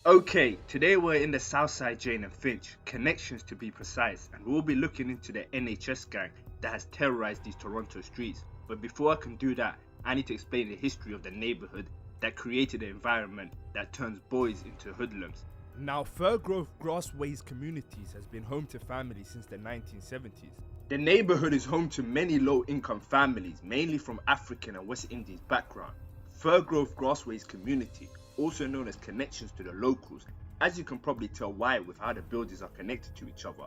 Okay, today we're in the Southside Jane Finch, connections to be precise, and we'll be looking into the NHS gang that has terrorized these Toronto streets. But before I can do that, I need to explain the history of the neighborhood that created an environment that turns boys into hoodlums. Now, Fairgrove Grassways Communities has been home to families since the 1970s. The neighborhood is home to many low-income families, mainly from African and West Indies background. Fairgrove Grassways Community, also known as connections to the locals, as you can probably tell why with how the buildings are connected to each other.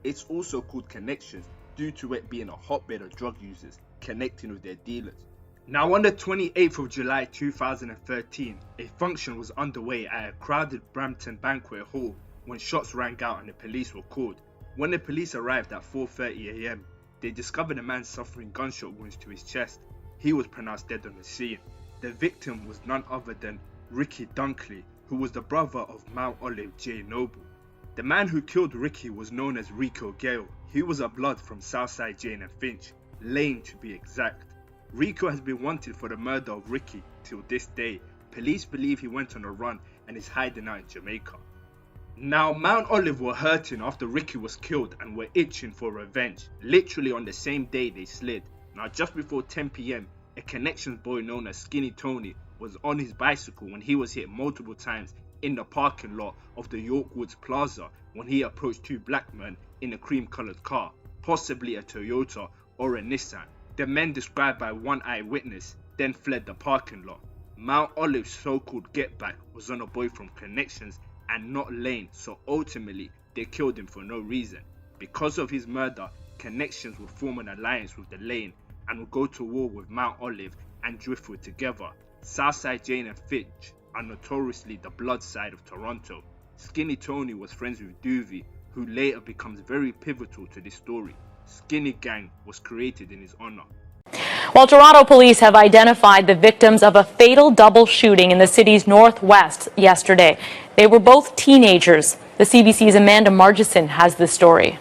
It's also called connections due to it being a hotbed of drug users connecting with their dealers. Now on the 28th of July 2013, a function was underway at a crowded Brampton banquet hall when shots rang out and the police were called. When the police arrived at 4:30 AM, they discovered a man suffering gunshot wounds to his chest. He was pronounced dead on the scene. The victim was none other than Ricky Dunkley, who was the brother of Mount Olive J. Noble. The man who killed Ricky was known as Rico Gale. He was a blood from Southside Jane Finch, Lane to be exact. Rico has been wanted for the murder of Ricky till this day. Police believe he went on a run and is hiding out in Jamaica. Now, Mount Olive were hurting after Ricky was killed and were itching for revenge. Literally on the same day they slid. Now, just before 10 PM, a connections boy known as Skinny Tony was on his bicycle when he was hit multiple times in the parking lot of the York Woods Plaza when he approached two black men in a cream-coloured car, possibly a Toyota or a Nissan. The men, described by one eyewitness, then fled the parking lot. Mount Olive's so-called get-back was on a boy from connections and not Lane, so ultimately they killed him for no reason. Because of his murder, connections would form an alliance with the Lane and would go to war with Mount Olive and Driftwood together. Southside Jane and Finch are notoriously the blood side of Toronto. Skinny Tony was friends with Duvy, who later becomes very pivotal to this story. Skinny Gang was created in his honor. Well, Toronto police have identified the victims of a fatal double shooting in the city's northwest yesterday. They were both teenagers. The CBC's Amanda Margison has the story.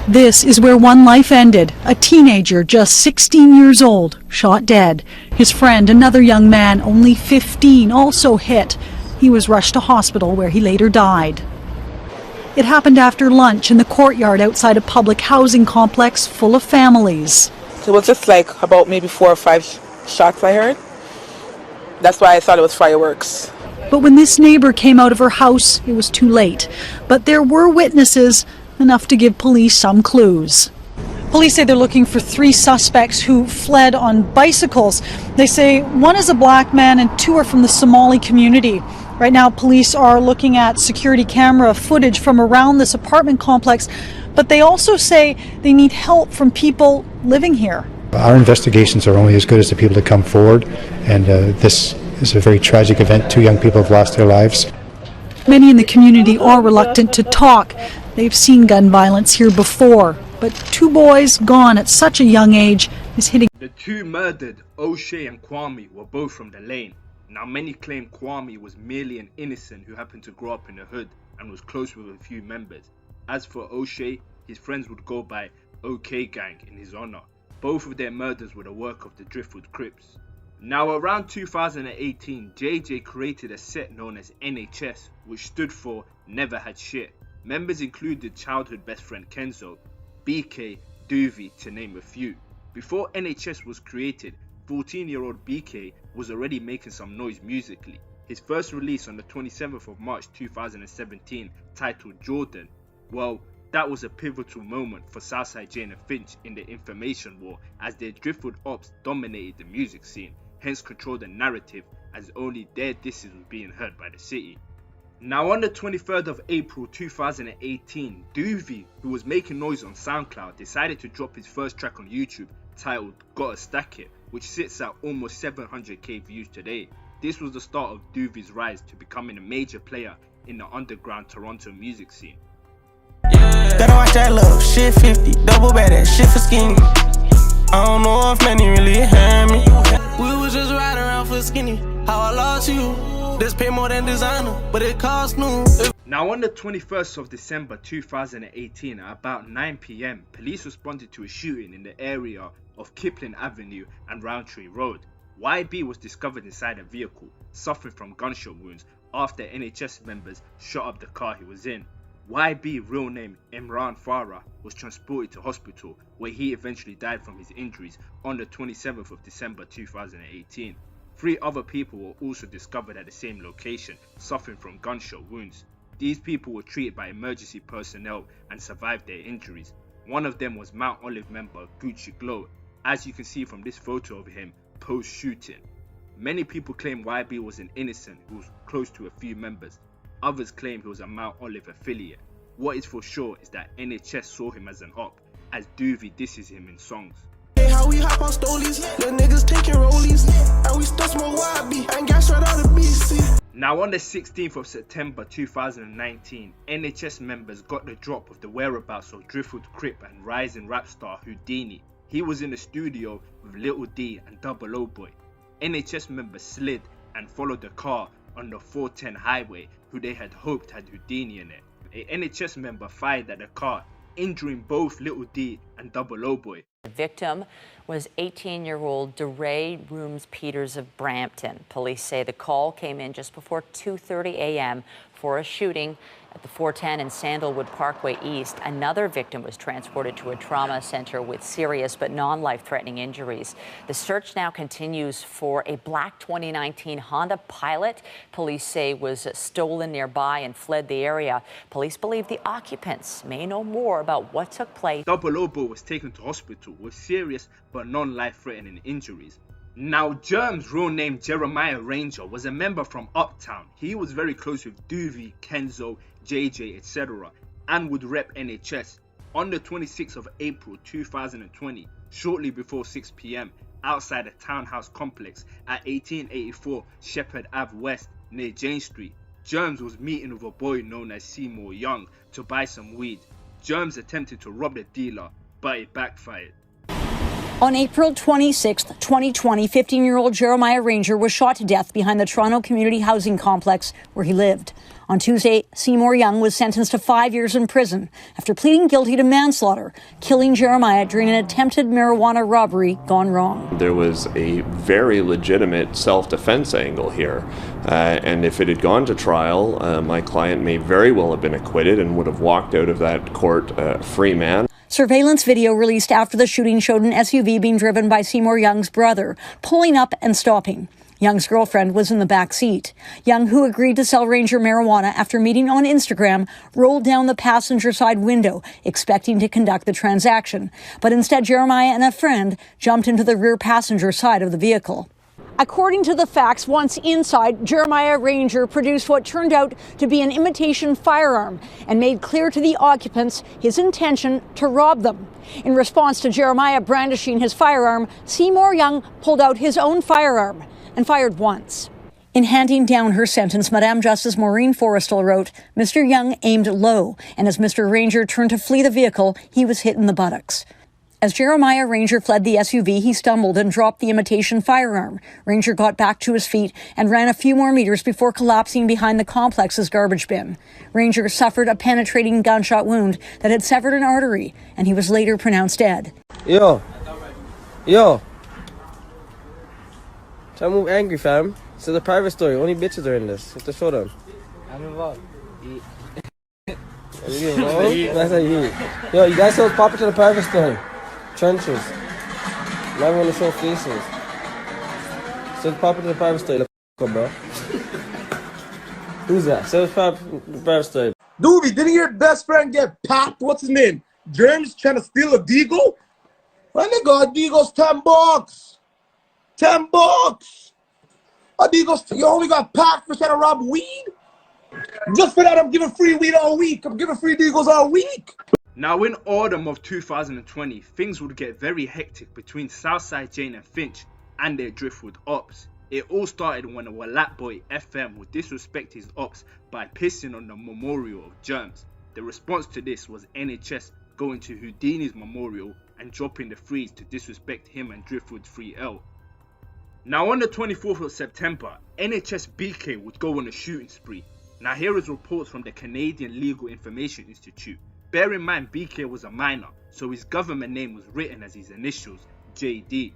This is where one life ended. A teenager just 16 years old, shot dead. His friend, another young man, only 15, also hit. He was rushed to hospital where he later died. It happened after lunch in the courtyard outside a public housing complex full of families. It was just like about maybe 4 or 5 shots I heard. That's why I thought it was fireworks. But when this neighbor came out of her house, it was too late. But there were witnesses, enough to give police some clues. Police say they're looking for 3 suspects who fled on bicycles. They say one is a black man and 2 are from the Somali community. Right now, police are looking at security camera footage from around this apartment complex, but they also say they need help from people living here. Our investigations are only as good as the people that come forward, and this is a very tragic event. 2 young people have lost their lives. Many in the community are reluctant to talk. They've seen gun violence here before, but 2 boys gone at such a young age is hitting. The 2 murdered, Oshe and Kwame, were both from the Lane. Now, many claim Kwame was merely an innocent who happened to grow up in the hood and was close with a few members. As for Oshe, his friends would go by OK Gang in his honor. Both of their murders were the work of the Driftwood Crips. Now, around 2018, JayJay created a set known as NHS, which stood for Never Had Shit. Members included childhood best friend Kenzo, BK, Duvy, to name a few. Before NHS was created, 14-year-old BK was already making some noise musically. His first release on the 27th of March 2017, titled Jordan, well, that was a pivotal moment for Southside Jane Finch in the information war, as their Driftwood ops dominated the music scene, hence controlled the narrative as only their disses was being heard by the city. Now on the 23rd of April 2018, Duvy, who was making noise on SoundCloud, decided to drop his first track on YouTube titled Gotta Stack It, which sits at almost 700k views today. This was the start of Duvy's rise to becoming a major player in the underground Toronto music scene. Better watch that love, shit 50, double bad, that shit for skinny. I don't know if many really hear me. We was just riding around for skinny, how I lost you. This pay more than designer, but it costs new. Now on the 21st of December 2018 at about 9 PM, police responded to a shooting in the area of Kipling Avenue and Roundtree Road. YB was discovered inside a vehicle, suffering from gunshot wounds after NHS members shot up the car he was in. YB, real name Imran Farah, was transported to hospital where he eventually died from his injuries on the 27th of December 2018. 3 other people were also discovered at the same location, suffering from gunshot wounds. These people were treated by emergency personnel and survived their injuries. One of them was Mount Olive member Gucci Glow, as you can see from this photo of him post-shooting. Many people claim YB was an innocent who was close to a few members. Others claim he was a Mount Olive affiliate. What is for sure is that NHS saw him as an op, as Duvy disses him in songs. How we hop on stolies, the niggas taking rollies, and we still smoke YB, and got straight out of BC. Now on the 16th of September 2019, NHS members got the drop of the whereabouts of Driftwood Crip and rising rap star Houdini. He was in the studio with Lil D and Double O Boy. NHS members slid and followed the car on the 410 highway who they had hoped had Houdini in it. A NHS member fired at the car, injuring both Lil D and Double O Boy. The victim was 18-year-old DeRay Rooms Peters of Brampton. Police say the call came in just before 2:30 a.m. for a shooting at the 410 and Sandalwood Parkway East. Another victim was transported to a trauma center with serious but non-life-threatening injuries. The search now continues for a black 2019 Honda Pilot police say was stolen nearby and fled the area. Police believe the occupants may know more about what took place. Double O Boy was taken to hospital with serious but non-life-threatening injuries. Now, Jermz, real name Jeremiah Ranger, was a member from Uptown. He was very close with Duvy, Kenzo, JayJay, etc. and would rep NHS. On the 26th of April 2020, shortly before 6 p.m, outside a townhouse complex at 1884 Shepherd Ave West near Jane Street, Jermz was meeting with a boy known as Seymour Young to buy some weed. Jermz attempted to rob the dealer, but it backfired. On April 26, 2020, 15-year-old Jeremiah Ranger was shot to death behind the Toronto Community Housing Complex where he lived. On Tuesday, Seymour Young was sentenced to 5 years in prison after pleading guilty to manslaughter, killing Jeremiah during an attempted marijuana robbery gone wrong. There was a very legitimate self-defense angle here, and if it had gone to trial, my client may very well have been acquitted and would have walked out of that court a free man. Surveillance video released after the shooting showed an SUV being driven by Seymour Young's brother, pulling up and stopping. Young's girlfriend was in the back seat. Young, who agreed to sell Ranger marijuana after meeting on Instagram, rolled down the passenger side window, expecting to conduct the transaction. But instead, Jeremiah and a friend jumped into the rear passenger side of the vehicle. According to the facts, once inside, Jeremiah Ranger produced what turned out to be an imitation firearm and made clear to the occupants his intention to rob them. In response to Jeremiah brandishing his firearm, Seymour Young pulled out his own firearm and fired once. In handing down her sentence, Madame Justice Maureen Forrestal wrote, Mr. Young aimed low, and as Mr. Ranger turned to flee the vehicle, he was hit in the buttocks. As Jeremiah Ranger fled the SUV, he stumbled and dropped the imitation firearm. Ranger got back to his feet and ran a few more meters before collapsing behind the complex's garbage bin. Ranger suffered a penetrating gunshot wound that had severed an artery, and he was later pronounced dead. Yo. Try to move angry, fam. This is a private story. Only bitches are in this. You have to show them. I'm involved. That's how you eat. Yo, you guys still pop it to the private story. Trenches. Now we want to show faces. So pop it to the private story. Look, bro. Who's that? So pop the private story. Duvy, didn't your best friend get popped? What's his name? Jermz trying to steal a deagle? My nigga, a deagle's $10. $10. A deagle's, you only got popped for trying to rob weed? Just for that, I'm giving free weed all week. I'm giving free deagles all week. Now in autumn of 2020, things would get very hectic between Southside Jane and Finch and their Driftwood ops. It all started when a Wlatt boy FM would disrespect his ops by pissing on the memorial of Jermz. The response to this was NHS going to Houdini's memorial and dropping the freeze to disrespect him and Driftwood 3L. Now on the 24th of September, NHS BK would go on a shooting spree. Now here is reports from the Canadian Legal Information Institute. Bear in mind BK was a minor, so his government name was written as his initials, JD.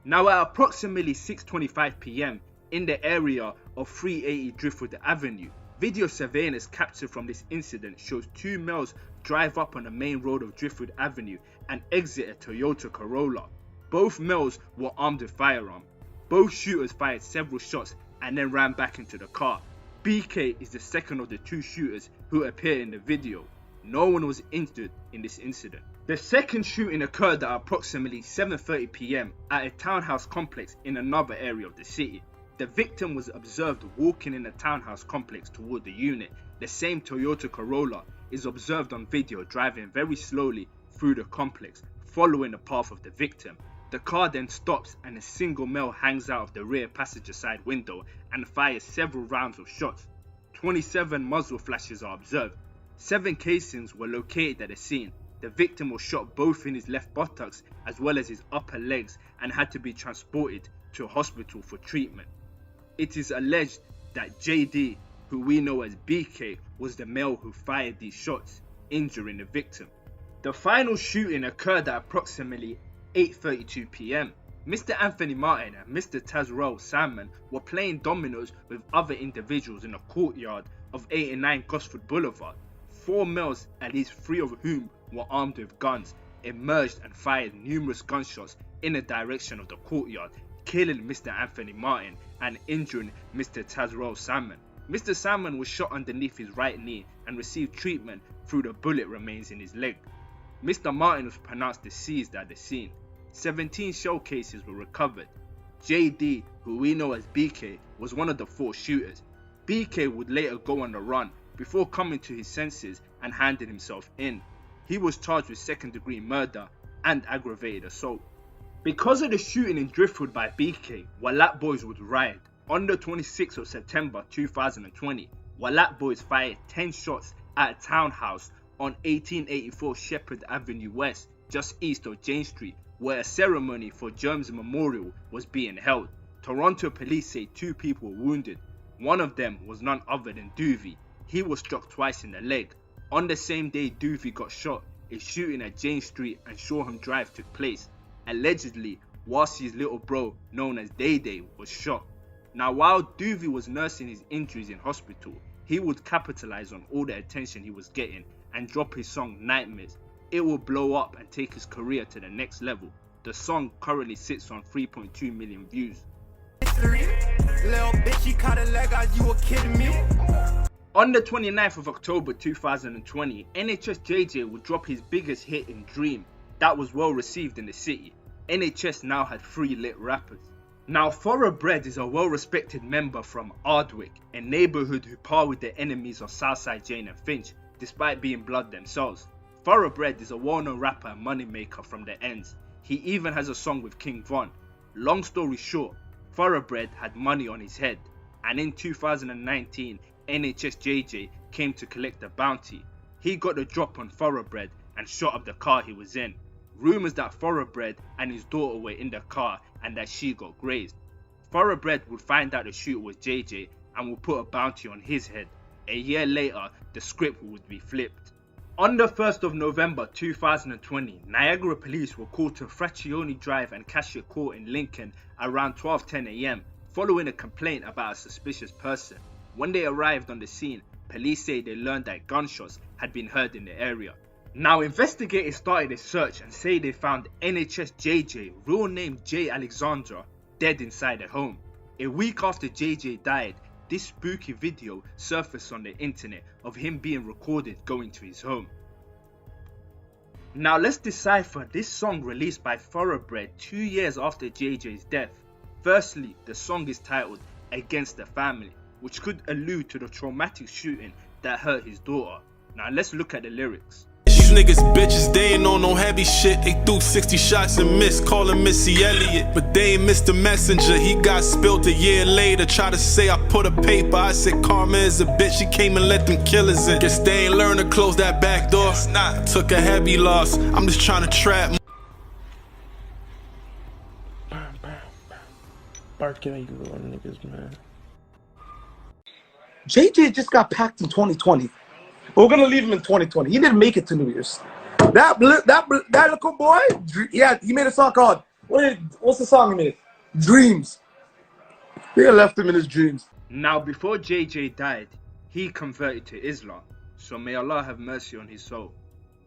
Now at approximately 6:25 p.m. in the area of 380 Driftwood Avenue, video surveillance captured from this incident shows two males drive up on the main road of Driftwood Avenue and exit a Toyota Corolla. Both males were armed with firearms. Both shooters fired several shots and then ran back into the car. BK is the second of the two shooters who appear in the video. No one was injured in this incident. The second shooting occurred at approximately 7:30 p.m. at a townhouse complex in another area of the city. The victim was observed walking in the townhouse complex toward the unit. The same Toyota Corolla is observed on video driving very slowly through the complex, following the path of the victim. The car then stops and a single male hangs out of the rear passenger side window and fires several rounds of shots. 27 muzzle flashes are observed. 7 casings were located at the scene. The victim was shot both in his left buttocks as well as his upper legs and had to be transported to a hospital for treatment. It is alleged that JD, who we know as BK, was the male who fired these shots, injuring the victim. The final shooting occurred at approximately 8:32 p.m. Mr. Anthony Martin and Mr. Tazrell Salmon were playing dominoes with other individuals in the courtyard of 89 Gosford Boulevard. 4 males, at least 3 of whom were armed with guns, emerged and fired numerous gunshots in the direction of the courtyard, killing Mr. Anthony Martin and injuring Mr. Tazrell Salmon. Mr. Salmon was shot underneath his right knee and received treatment through the bullet remains in his leg. Mr. Martin was pronounced deceased at the scene. 17 shell cases were recovered. JD, who we know as BK, was one of the 4 shooters. BK would later go on the run before coming to his senses and handing himself in. He was charged with second-degree murder and aggravated assault. Because of the shooting in Driftwood by BK, Wlatt Boys would riot. On the 26th of September 2020, Wlatt Boys fired 10 shots at a townhouse on 1884 Shepherd Avenue West, just east of Jane Street, where a ceremony for Jermz Memorial was being held. Toronto police say 2 people were wounded. One of them was none other than Duvy. He was struck twice in the leg. On the same day Duvy got shot, a shooting at Jane Street and Shoreham Drive took place. Allegedly, Wasi's little bro, known as JayJay, was shot. Now while Duvy was nursing his injuries in hospital, he would capitalize on all the attention he was getting and drop his song Nightmarez. It will blow up and take his career to the next level. The song currently sits on 3.2 million views. Lil bitch, you caught a Leggaz, you were kidding me? On the 29th of October 2020, NHS JayJay would drop his biggest hit in Dream. That was well received in the city. NHS now had 3 lit rappers. Now Thorobread is a well respected member from Ardwick, a neighbourhood who par with the enemies of Southside Jane and Finch, despite being blood themselves. Thorobread is a well-known rapper and moneymaker from the ends. He even has a song with King Von. Long story short, Thorobread had money on his head, and in 2019, NHS JayJay came to collect the bounty. He got the drop on Thorobread and shot up the car he was in. Rumours that Thorobread and his daughter were in the car and that she got grazed. Thorobread would find out the shooter was JayJay and would put a bounty on his head. A year later, the script would be flipped. On the 1st of November 2020, Niagara police were called to Fraccioni Drive and Cashier Court in Lincoln around 12:10 a.m. following a complaint about a suspicious person. When they arrived on the scene, police say they learned that gunshots had been heard in the area. Now investigators started a search and say they found NHS JayJay, real name Jay Alexandra, dead inside a home. A week after JayJay died, this spooky video surfaced on the internet of him being recorded going to his home. Now let's decipher this song released by Thorobread 2 years after JayJay's death. Firstly, the song is titled Against the Family, which could allude to the traumatic shooting that hurt his daughter. Now let's look at the lyrics. These niggas bitches, they ain't on no heavy shit. They threw 60 shots and missed, calling Missy Elliott. But they ain't missed the messenger, he got spilled a year later. Try to say I put a paper, I said karma is a bitch, she came and let them killers in. Guess they ain't learned to close that back door. Took a heavy loss, I'm just trying to trap. Barking at you little niggas, man. JayJay just got packed in 2020. We're gonna leave him in 2020. He didn't make it to New Year's. That little boy, yeah, he made a song called What's the song in it? Dreams. They left him in his dreams. Now, before JayJay died, he converted to Islam, so may Allah have mercy on his soul.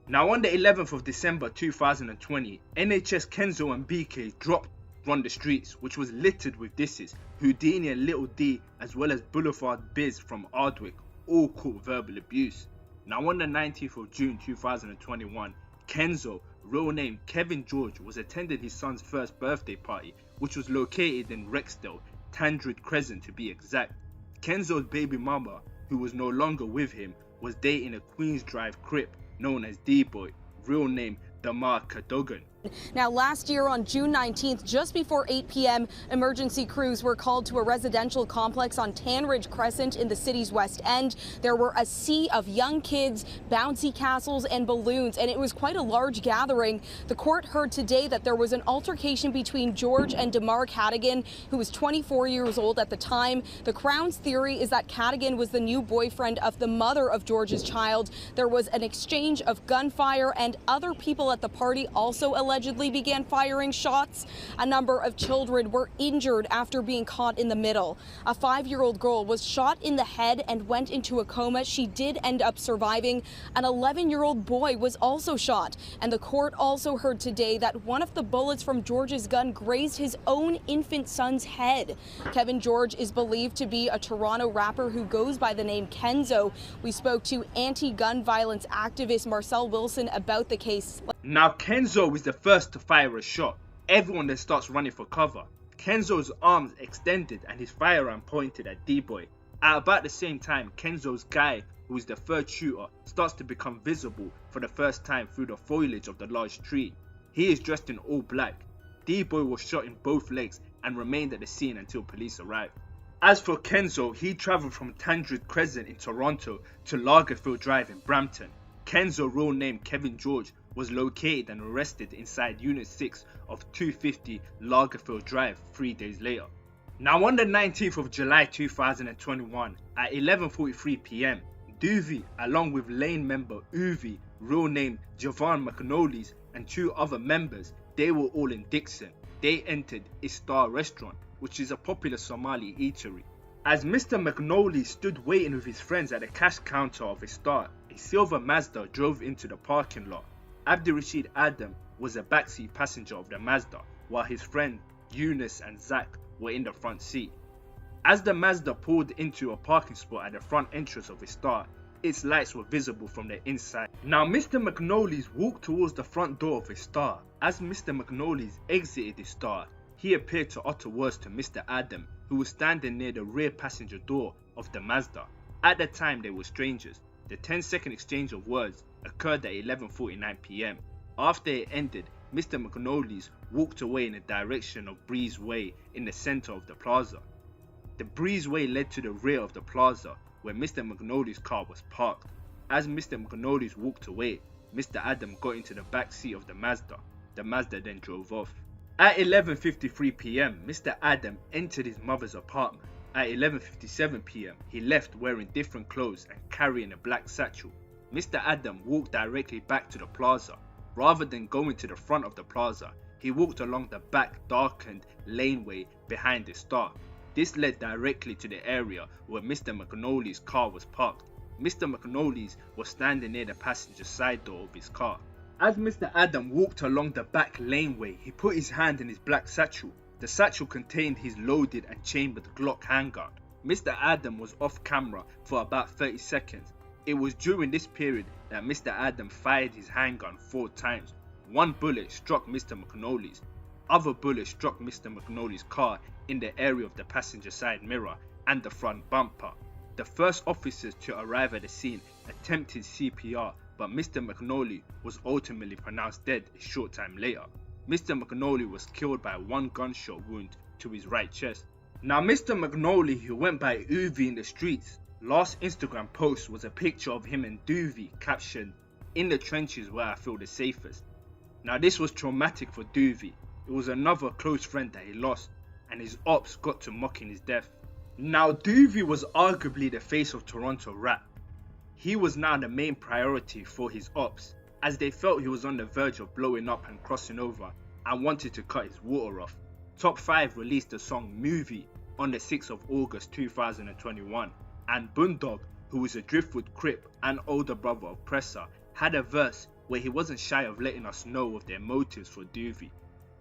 Now, on the 11th of December 2020, NHS Kenzo and BK dropped Run the Streets, which was littered with disses. Houdini and Lil D, as well as Boulevard Biz from Ardwick, all caught verbal abuse. Now, on the 19th of June 2021, Kenzo, real name Kevin George, was attending his son's first birthday party, which was located in Rexdale, Tandred Crescent to be exact. Kenzo's baby mama, who was no longer with him, was dating a Queens Drive Crip known as D-Boy, real name Damar Cadogan. Now, last year on June 19th, just before 8 p.m., emergency crews were called to a residential complex on Tanridge Crescent in the city's West End. There were a sea of young kids, bouncy castles, and balloons, and it was quite a large gathering. The court heard today that there was an altercation between George and Damar Cadogan, who was 24 years old at the time. The Crown's theory is that Cadogan was the new boyfriend of the mother of George's child. There was an exchange of gunfire, and other people at the party also allegedly began firing shots. A number of children were injured after being caught in the middle. A 5-year-old girl was shot in the head and went into a coma. She did end up surviving. An 11-year-old boy was also shot. And the court also heard today that one of the bullets from George's gun grazed his own infant son's head. Kevin George is believed to be a Toronto rapper who goes by the name Kenzo. We spoke to anti-gun violence activist Marcel Wilson about the case. Now, Kenzo is the first to fire a shot. Everyone then starts running for cover. Kenzo's arms extended and his firearm pointed at D-Boy. At about the same time, Kenzo's guy, who is the third shooter, starts to become visible for the first time through the foliage of the large tree. He is dressed in all black. D-Boy was shot in both legs and remained at the scene until police arrived. As for Kenzo, he travelled from Tandred Crescent in Toronto to Lagerfield Drive in Brampton. Kenzo, real name Kevin George, was located and arrested inside Unit 6 of 250 Lagerfield Drive 3 days later. Now, on the 19th of July 2021 at 11:43 p.m, Duvy, along with Lane member Ouvy, real name Javon McNolly's, and 2 other members, they were all in Dixon. They entered Istar restaurant, which is a popular Somali eatery. As Mr. McNolly stood waiting with his friends at the cash counter of Istar, a silver Mazda drove into the parking lot. Abdirashid Adam was a backseat passenger of the Mazda, while his friend Eunice and Zach were in the front seat. As the Mazda pulled into a parking spot at the front entrance of Istar, its lights were visible from the inside. Now, Mr. McNolly's walked towards the front door of Istar. As Mr. McNolly's exited Istar, he appeared to utter words to Mr. Adam, who was standing near the rear passenger door of the Mazda. At the time, they were strangers. The 10-second exchange of words occurred at 11:49 p.m. After it ended, Mr. McNolly's walked away in the direction of Breezeway in the center of the plaza. The Breezeway led to the rear of the plaza where Mr. McNolly's car was parked. As Mr. McNolly's walked away, Mr. Adam got into the back seat of the Mazda. The Mazda then drove off. At 11:53 p.m, Mr. Adam entered his mother's apartment. At 11:57 p.m, he left wearing different clothes and carrying a black satchel. Mr. Adam walked directly back to the plaza. Rather than going to the front of the plaza, he walked along the back darkened laneway behind the Star. This led directly to the area where Mr. McNolly's car was parked. Mr. McNolly's was standing near the passenger side door of his car. As Mr. Adam walked along the back laneway, he put his hand in his black satchel. The satchel contained his loaded and chambered Glock handgun. Mr. Adam was off camera for about 30 seconds. It was during this period that Mr. Adam fired his handgun 4 times. One bullet struck Mr. McNolly's. Other bullets struck Mr. McNolly's car in the area of the passenger side mirror and the front bumper. The first officers to arrive at the scene attempted CPR, but Mr. McNolly was ultimately pronounced dead a short time later. Mr. McNolly was killed by 1 gunshot wound to his right chest. Now, Mr. McNolly, who went by Ouvy in the streets, last Instagram post was a picture of him and Duvy captioned, "In the trenches where I feel the safest." Now, this was traumatic for Duvy. It was another close friend that he lost, and his ops got to mocking his death. Now, Duvy was arguably the face of Toronto rap. He was now the main priority for his ops, as they felt he was on the verge of blowing up and crossing over and wanted to cut his water off. Top 5 released the song Movie on the 6th of August 2021, and Bundog, who was a Driftwood Crip and older brother of Pressa, had a verse where he wasn't shy of letting us know of their motives for Duvy.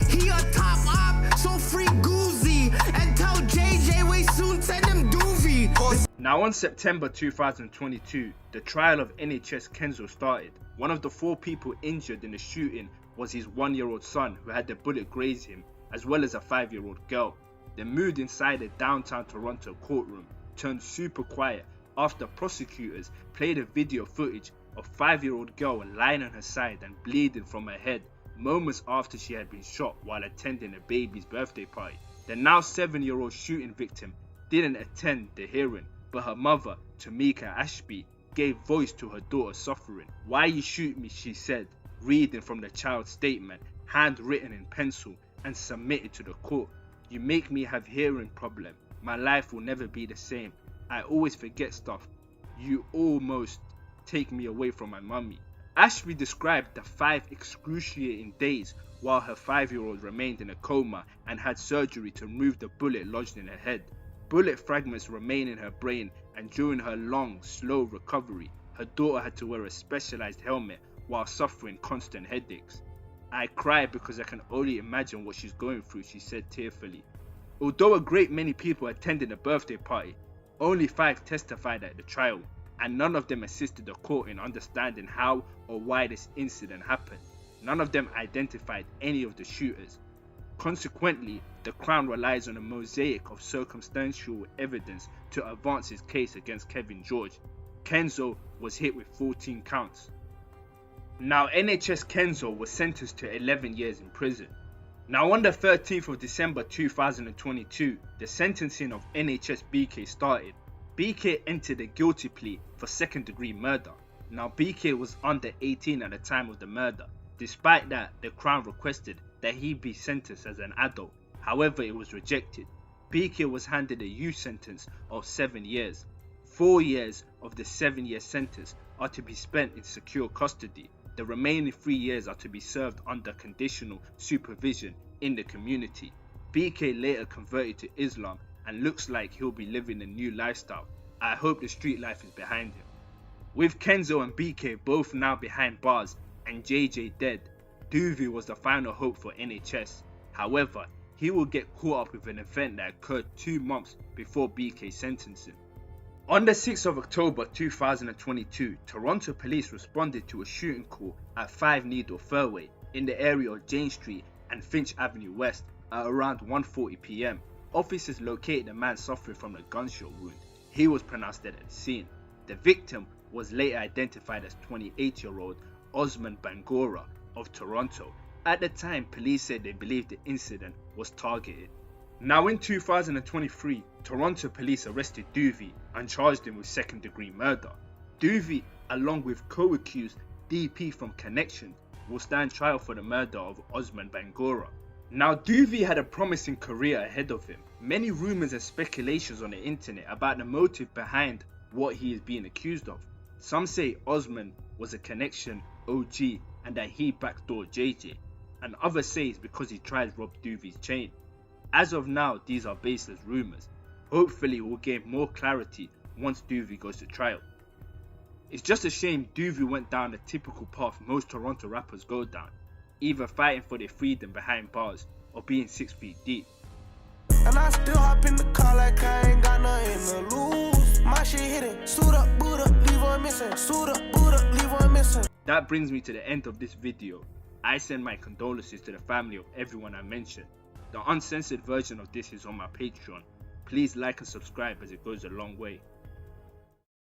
He a top op, so free Goozy, and tell JayJay we soon send him Duvy. Now on September 2022, the trial of NHS Kenzo started. One of the 4 people injured in the shooting was his 1-year-old son, who had the bullet graze him, as well as a 5-year-old girl. The mood inside the downtown Toronto courtroom turned super quiet after prosecutors played a video footage of 5-year-old girl lying on her side and bleeding from her head moments after she had been shot while attending a baby's birthday party. The now 7-year-old shooting victim didn't attend the hearing, but her mother, Tamika Ashby, gave voice to her daughter's suffering. "Why you shoot me?" she said, reading from the child's statement, handwritten in pencil and submitted to the court. "You make me have hearing problem. My life will never be the same. I always forget stuff. You almost take me away from my mummy." Ashby described the 5 excruciating days while her 5-year-old remained in a coma and had surgery to remove the bullet lodged in her head. Bullet fragments remain in her brain, and during her long, slow recovery, her daughter had to wear a specialized helmet while suffering constant headaches. "I cry because I can only imagine what she's going through," she said tearfully. Although a great many people attended the birthday party, only 5 testified at the trial, and none of them assisted the court in understanding how or why this incident happened. None of them identified any of the shooters. Consequently, the Crown relies on a mosaic of circumstantial evidence to advance its case against Kevin George. Kenzo was hit with 14 counts. Now NHS Kenzo was sentenced to 11 years in prison. Now on the 13th of December 2022, the sentencing of NHS BK started. BK entered a guilty plea for 2nd-degree murder. Now BK was under 18 at the time of the murder. Despite that, the Crown requested that he be sentenced as an adult. However, it was rejected. BK was handed a youth sentence of 7 years. 4 years of the 7-year sentence are to be spent in secure custody. The remaining 3 years are to be served under conditional supervision in the community. BK later converted to Islam and looks like he'll be living a new lifestyle. I hope the street life is behind him. With Kenzo and BK both now behind bars and JayJay dead, Duvy was the final hope for NHS. However, he will get caught up with an event that occurred 2 months before BK's sentencing. On the 6th of October 2022, Toronto police responded to a shooting call at 5 Needle Fairway in the area of Jane Street and Finch Avenue West at around 1:40 PM. Officers located a man suffering from a gunshot wound. He was pronounced dead at the scene. The victim was later identified as 28-year-old Osman Bangora of Toronto. At the time, police said they believed the incident was targeted. Now in 2023, Toronto police arrested Duvy and charged him with 2nd-degree murder. Duvy, along with co-accused DP from Connection, will stand trial for the murder of Osman Bangora. Now Duvy had a promising career ahead of him. Many rumours and speculations on the internet about the motive behind what he is being accused of. Some say Osman was a Connection OG and that he backdoored JayJay, and others say it's because he tried to rob Duvy's chain. As of now, these are baseless rumours. Hopefully we'll gain more clarity once Duvy goes to trial. It's just a shame Duvy went down the typical path most Toronto rappers go down, either fighting for their freedom behind bars or being 6 feet deep. And I still hop in the car like I ain't got nothing to lose. My shit hitting, suit up, boot up, leave one missing. Suit up, boot up, leave one missing. That brings me to the end of this video. I send my condolences to the family of everyone I mentioned. The uncensored version of this is on my Patreon. Please like and subscribe as it goes a long way.